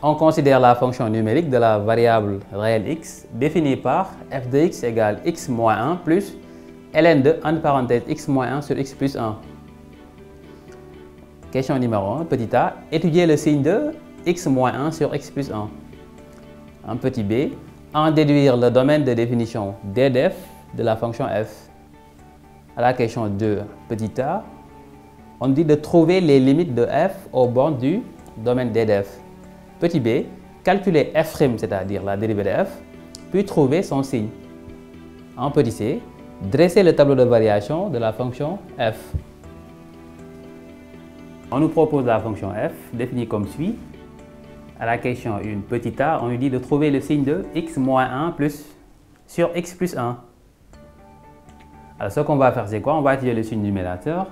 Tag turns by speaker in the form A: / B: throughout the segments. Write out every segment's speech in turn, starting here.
A: On considère la fonction numérique de la variable réelle x définie par f de x égale x moins 1 plus ln de entre parenthèses x moins 1 sur x plus 1. Question numéro 1, petit a, étudier le signe de x moins 1 sur x plus 1. En petit b, en déduire le domaine de définition d d'f de la fonction f. À la question 2, petit a, on dit de trouver les limites de f aux bornes du domaine d d'f. Petit b, calculer f', c'est-à-dire la dérivée de f, puis trouver son signe. En petit c, dresser le tableau de variation de la fonction f. On nous propose la fonction f définie comme suit. À la question 1, petit a, on nous dit de trouver le signe de x moins 1 plus sur x plus 1. Alors ce qu'on va faire, c'est quoi? On va étudier le signe du numérateur,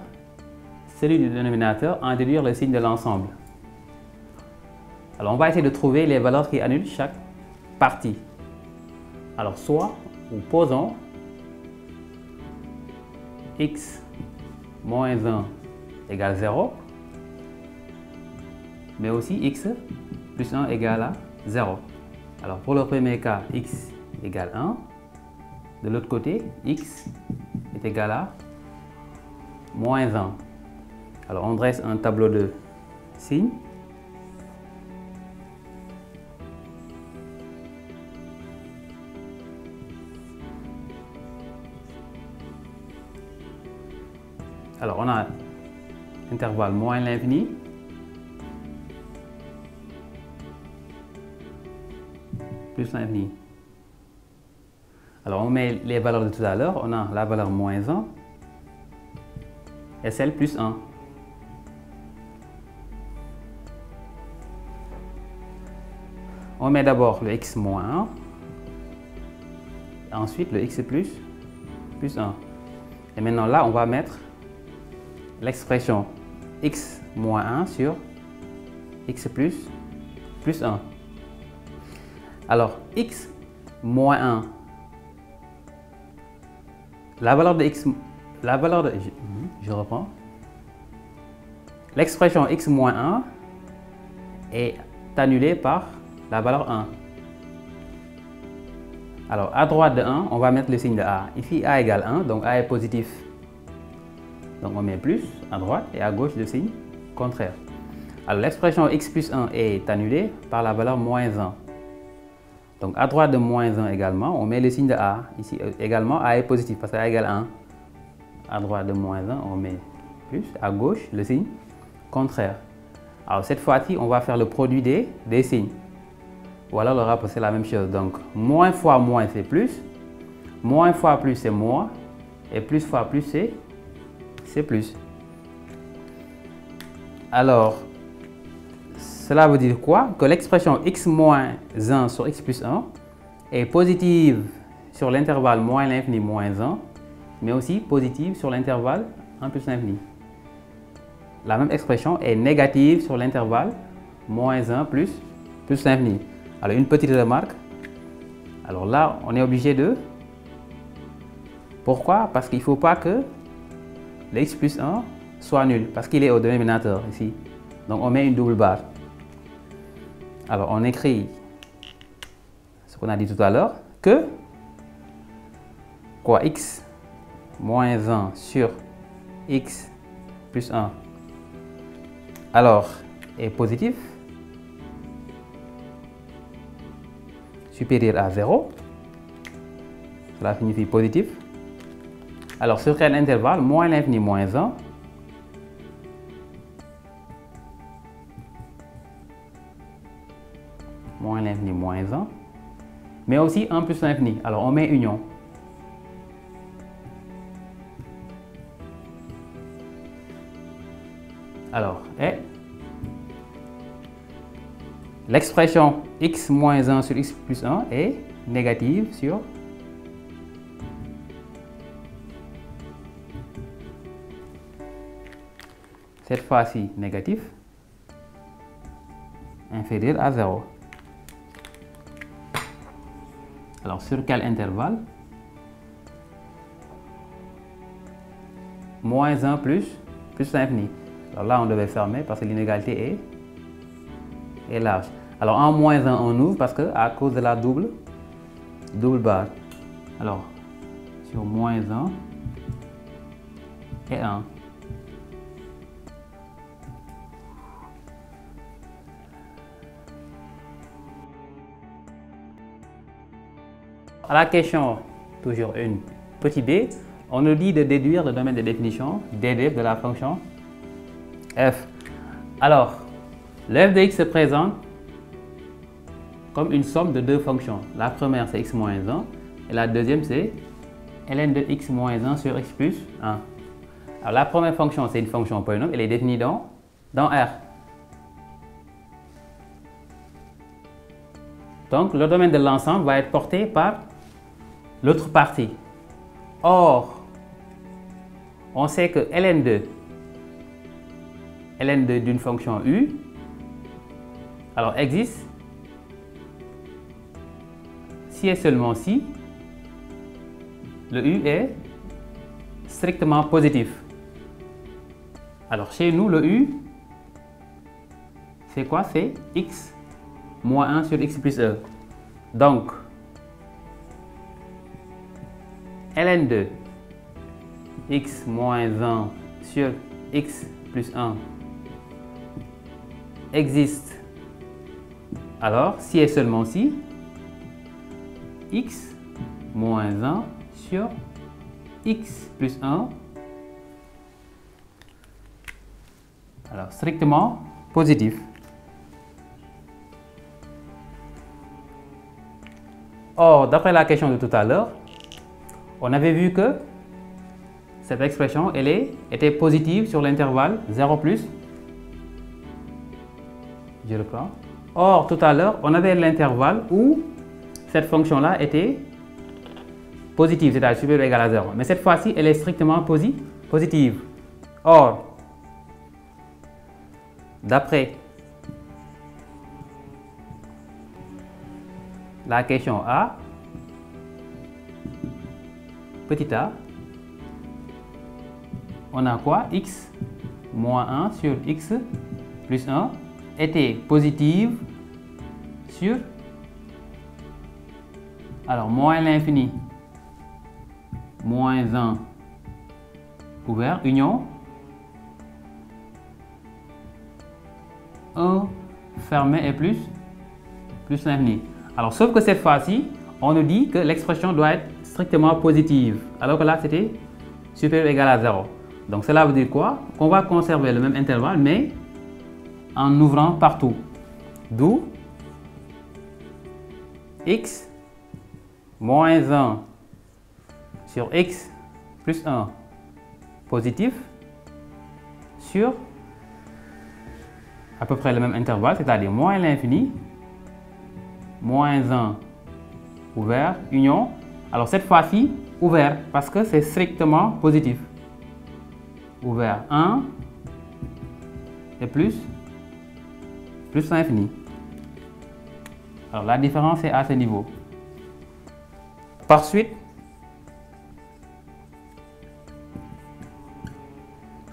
A: celui du dénominateur, en déduire le signe de l'ensemble. Alors on va essayer de trouver les valeurs qui annulent chaque partie. Alors soit, ou posons x moins 1 égale 0, mais aussi x plus 1 égale à 0. Alors pour le premier cas, x égale 1. De l'autre côté, x est égal à moins 1. Alors on dresse un tableau de signes. Alors on a intervalle moins l'infini, plus l'infini. Alors on met les valeurs de tout à l'heure, on a la valeur moins 1 et celle plus 1. On met d'abord le x moins 1, ensuite le x plus 1. Et maintenant là, on va mettre l'expression x moins 1 sur x plus 1. Alors, x moins 1, la valeur de x, je reprends. L'expression x moins 1 est annulée par la valeur 1. Alors, à droite de 1, on va mettre le signe de a. Ici, a égale 1, donc a est positif. Donc on met plus à droite et à gauche le signe contraire. Alors l'expression x plus 1 est annulée par la valeur moins 1. Donc à droite de moins 1 également, on met le signe de a. Ici également, a est positif parce que a égale 1. À droite de moins 1, on met plus, à gauche le signe contraire. Alors cette fois-ci, on va faire le produit des signes. Voilà, le rapport, c'est la même chose. Donc moins fois moins, c'est plus. Moins fois plus, c'est moins. Et plus fois plus, c'est plus. Alors, cela veut dire quoi? Que l'expression x moins 1 sur x plus 1 est positive sur l'intervalle moins l'infini moins 1, mais aussi positive sur l'intervalle 1 plus l'infini. La même expression est négative sur l'intervalle moins 1 plus l'infini. Alors, une petite remarque. Alors là, on est obligé de... Pourquoi? Parce qu'il ne faut pas que le x plus 1 soit nul, parce qu'il est au dénominateur ici. Donc on met une double barre. Alors on écrit ce qu'on a dit tout à l'heure, que quoi, x moins 1 sur x plus 1 alors est positif, supérieur à 0. Cela signifie positif. Alors, sur quel intervalle? Moins l'infini moins 1. Moins l'infini moins 1. Mais aussi 1 plus l'infini. Alors, on met union. Alors, et l'expression x moins 1 sur x plus 1 est négative sur cette fois-ci négatif, inférieur à 0. Alors, sur quel intervalle? Moins 1 plus l'infini. Alors là, on devait fermer parce que l'inégalité est large. Alors en moins 1, on ouvre parce que à cause de la double barre. Alors sur moins 1 et 1. À la question, toujours une, petit b, on nous dit de déduire le domaine de définition ddf de la fonction f. Alors, le f de x se présente comme une somme de deux fonctions. La première, c'est x moins 1, et la deuxième, c'est ln de x moins 1 sur x plus 1. Alors, la première fonction, c'est une fonction polynôme, elle est définie dans R. Donc, le domaine de l'ensemble va être porté par l'autre partie. Or, on sait que ln2 d'une fonction u, alors existe si et seulement si le u est strictement positif. Alors chez nous, le u, c'est quoi? C'est x moins 1 sur x plus 1. Donc, ln2 x moins 1 sur x plus 1 existe alors si et seulement si x moins 1 sur x plus 1 alors strictement positif. Or, d'après la question de tout à l'heure, on avait vu que cette expression était positive sur l'intervalle 0 plus. Je reprends. Or, tout à l'heure, on avait l'intervalle où cette fonction-là était positive, c'est-à-dire supérieure ou égale à 0. Mais cette fois-ci, elle est strictement positive. Or, d'après la question A, petit a, on a quoi? X moins 1 sur x plus 1 était positive sur, alors moins l'infini, moins 1 ouvert, union 1 fermé et plus l'infini. Alors sauf que cette fois-ci, on nous dit que l'expression doit être strictement positive, alors que là c'était supérieur ou égal à 0. Donc cela veut dire quoi? Qu'on va conserver le même intervalle, mais en ouvrant partout. D'où x moins 1 sur x plus 1 positif sur à peu près le même intervalle, c'est-à-dire moins l'infini, moins 1 ouvert, union. Alors cette fois-ci, ouvert, parce que c'est strictement positif. Ouvert 1 et plus l'infini. Alors la différence est à ce niveau. Par suite,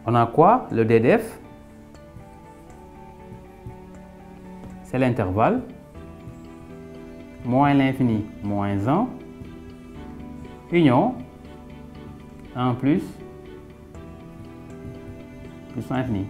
A: on a quoi? Le ddf, c'est l'intervalle moins l'infini, moins 1, union 1 plus l'infini.